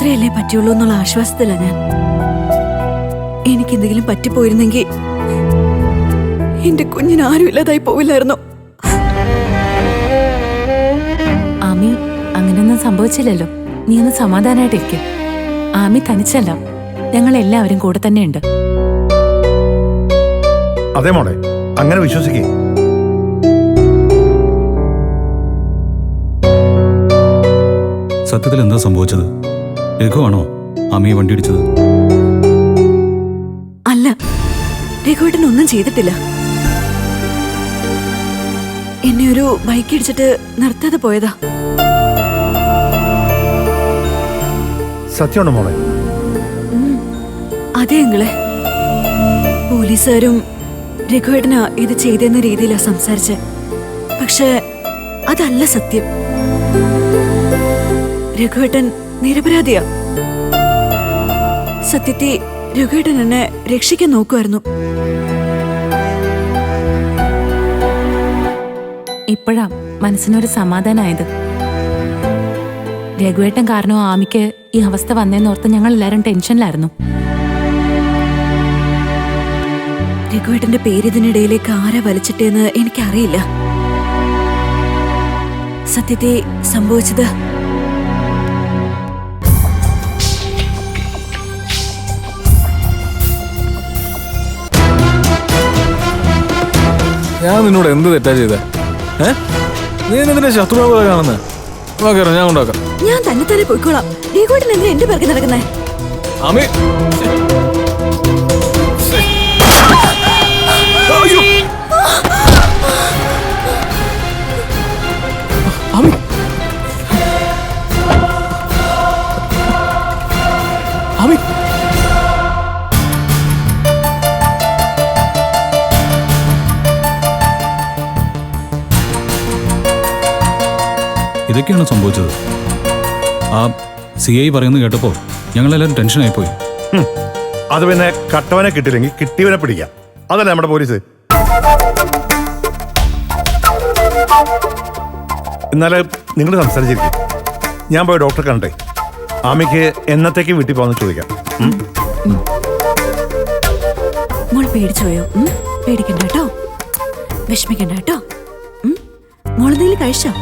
ഇത്രയല്ലേ പറ്റുള്ളൂ എന്നുള്ള ആശ്വാസത്തിലാണ് ഞാൻ. എനിക്കെന്തെങ്കിലും പറ്റിപ്പോയിരുന്നെങ്കിൽ എന്റെ കുഞ്ഞിന് ആരും ഇല്ലാതായി പോവില്ലായിരുന്നു. ആമി, അങ്ങനെയൊന്നും സംഭവിച്ചില്ലല്ലോ. നീ ഒന്ന് സമാധാനായിട്ടിരിക്കും. ആമി തനിച്ചല്ല, ഞങ്ങൾ എല്ലാവരും കൂടെ തന്നെയുണ്ട്. അതെ മോളെ, അങ്ങനെ വിശ്വസിക്കേ. സത്യത്തിൽ എന്താ സംഭവിച്ചത്? രഘുവാണോ ആമിയെ വണ്ടി ഇടിച്ചത്? അല്ല, രഘുവേട്ടൻ ഒന്നും ചെയ്തിട്ടില്ല. എന്നെ ഒരു ബൈക്ക് ഇടിച്ചിട്ട് നിർത്താതെ പോയതാ. സത്യമാണോ മോളെ? അതെ അങ്ങളെ. പോലീസുകാരും രഘുവേട്ടനാ ഇത് ചെയ്തെന്ന രീതിയിലാ സംസാരിച്ചെ. പക്ഷെ അതല്ല സത്യം. രഘുവേട്ടൻ നിരപരാധിയാ. സത്യത്തിൽ രഘുവേട്ടൻ എന്നെ രക്ഷിക്കാൻ നോക്കുമായിരുന്നു. ഇപ്പോഴാ മനസ്സിനൊരു സമാധാനായത്. രഘുവേട്ടൻ കാരണം ആമിക്ക് ഈ അവസ്ഥ വന്നേന്നോർത്ത് ഞങ്ങൾ എല്ലാവരും ടെൻഷനിലായിരുന്നു. രഘുവേട്ടന്റെ പേര് ഇതിനിടയിലേക്ക് ആരാ വലിച്ചിട്ടേന്ന് എനിക്കറിയില്ല. സത്യത്തെ സംഭവിച്ചത് ഞാൻ നിന്നോട് എന്ത് തെറ്റാ ചെയ്തേ? നീ എന്തിനാ ശത്രുവാ കാണുന്നത്? ഞാൻ കൊണ്ടാക്കാം. ഞാൻ തന്നെ തന്നെ പോയിക്കോളാം. രഘുവേട്ടൻ എന്തിനാ എന്റെ പിറകെ നടക്കുന്നേ? ആമി, ആമി, ആമി, ഇതൊക്കെയാണ് സംഭവിച്ചത്. ആ CI പറയുന്നത് കേട്ടപ്പോൾ ഞങ്ങളെല്ലാവരും ടെൻഷനായിപ്പോയി. അത് പിന്നെ കട്ടവനെ കിട്ടില്ലെങ്കിൽ കിട്ടിയവനെ പിടിക്കാം. അതല്ലേ നമ്മുടെ പോലീസ്. എന്നാല് നിങ്ങൾ സംസാരിച്ചിരിക്കും. ഞാൻ പോയി ഡോക്ടറെ കണ്ടേ. ആമിക്ക് എന്നത്തേക്ക് വീട്ടിൽ പോകാമെന്ന് ചോദിക്കാം. മോൾ പേടിച്ചോയോ? പേടിക്കണ്ട കേട്ടോ, വിഷമിക്കണ്ട കേട്ടോ. മോളെന്തെങ്കിലും കഴിച്ചോ?